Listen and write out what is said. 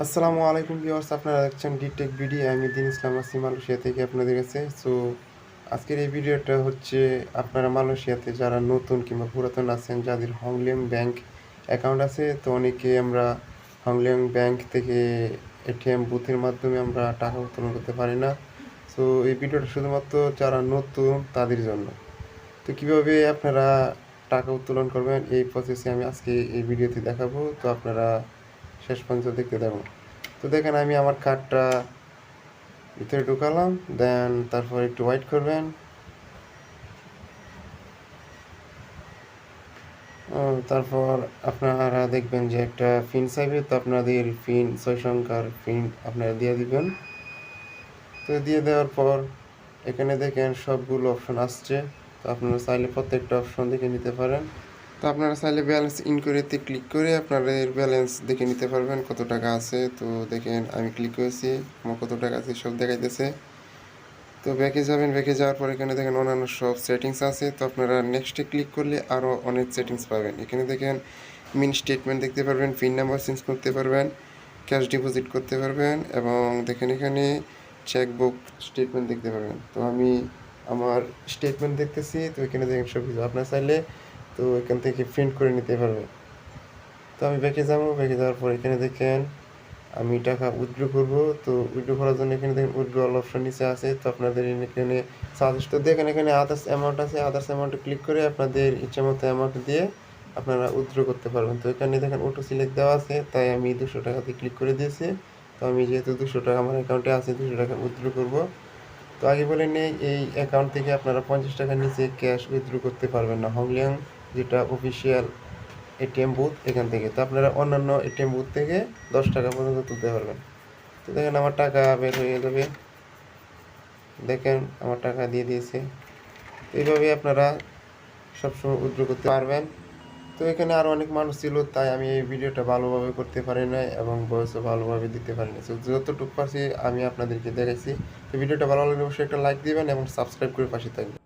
আসসালামু আলাইকুম ভিউয়ার্স, আপনারা দেখছেন ডিটেক বিডি। আমি দিন ইসলাম আছি মালয়েশিয়া থেকে আপনাদের কাছে। সো আজকের এই ভিডিওটা হচ্ছে আপনারা মালয়েশিয়াতে যারা নতুন কিংবা পুরাতন আছেন, যাদের হংলিয়ং ব্যাংক অ্যাকাউন্ট আছে, তো অনেকে আমরা হংলিয়ং ব্যাংক থেকে এটিএম বুথের মাধ্যমে আমরা টাকা উত্তোলন করতে পারি না। সো এই ভিডিওটা শুধুমাত্র যারা নতুন তাদের জন্য। তো কীভাবে আপনারা টাকা উত্তোলন করবেন এই প্রসেসে আমি আজকে এই ভিডিওতে দেখাবো। তো আপনারা শেষ পর্যন্ত দেখতে থাকুন। তো দেখেন, আমি আমার কার্ডটা ভিতরে ঢুকালাম, দেন তারপর একটু ওয়েট করবেন। তারপর আপনারা দেখবেন যে একটা পিন চাইবে, তো আপনাদের পিন 6 সংখ্যার পিন আপনারা দিয়ে দিবেন। তো দিয়ে দেওয়ার পর এখানে দেখেন সবগুলো অপশন আসছে। তো আপনারা চাইলে প্রত্যেকটা অপশন দেখে নিতে পারেন। তো আপনারা চাইলে ব্যালেন্স ইনকোয়ারিতে ক্লিক করে আপনাদের ব্যালেন্স দেখে নিতে পারবেন কত টাকা আছে। তো দেখেন, আমি ক্লিক করেছি, আমার কত টাকা আছে সব দেখাইতেছে। তো ব্যাকে যাবেন, ব্যাকে যাওয়ার পর এখানে দেখেন অন্যান্য সব সেটিংস আছে। তো আপনারা নেক্সটে ক্লিক করলে আরও অনেক সেটিংস পাবেন। এখানে দেখেন মিন স্টেটমেন্ট দেখতে পারবেন, পিন নাম্বার চেঞ্জ করতে পারবেন, ক্যাশ ডিপোজিট করতে পারবেন, এবং দেখেন এখানে চেকবুক স্টেটমেন্ট দেখতে পারবেন। তো আমি আমার স্টেটমেন্ট দেখতেছি। তো এখানে দেখেন সব কিছু আপনার চাইলে তো এখান থেকে প্রিন্ট করে নিতে পারবেন। তো আমি ব্যাকে যাবো, ব্যাকে যাওয়ার পর এখানে দেখেন আমি টাকা উইথড্র করব। তো উইথড্র করার জন্য এখানে দেখেন উইথড্রল অপশন নিচে আছে। তো আপনাদের এখানে সাজেস্ট দেখেন এখানে আদার্স অ্যামাউন্ট আছে। আদার্স অ্যামাউন্টে ক্লিক করে আপনাদের ইচ্ছা মতো অ্যামাউন্ট দিয়ে আপনারা উইথড্র করতে পারবেন। তো এখানে দেখেন অটো সিলেক্ট দেওয়া আছে, তাই আমি 200 টাকাতে ক্লিক করে দিয়েছি। তো আমি যেহেতু 200 টাকা আমার অ্যাকাউন্টে আছে, 200 টাকা উইথড্র করব। তো আগে বলে নেই, এই অ্যাকাউন্ট থেকে আপনারা 50 টাকার নিচে ক্যাশ উইথড্র করতে পারবেন না হংলিয়ং যেটা অফিসিয়াল এটিএম বুথ এখান থেকে। তো আপনারা অন্যান্য এটিএম বুথ থেকে 10 টাকা পর্যন্ত তুলতে পারবেন। তো দেখেন আমার টাকা বের হয়ে যাবে, দেখেন আমার টাকা দিয়ে দিয়েছে। তো এইভাবে আপনারা সবসময় উইথড্র করতে পারবেন। তো এখানে আরও অনেক মানুষ ছিল, তাই আমি এই ভিডিওটা ভালোভাবে করতে পারি নাই এবং ভয়েসও ভালোভাবে দিতে পারি না। তো যতটুকু পারছি আমি আপনাদেরকে দেখাইছি। তো ভিডিওটা ভালো লাগলে অবশ্যই একটা লাইক দিবেন এবং সাবস্ক্রাইব করে পাশে থাকবেন।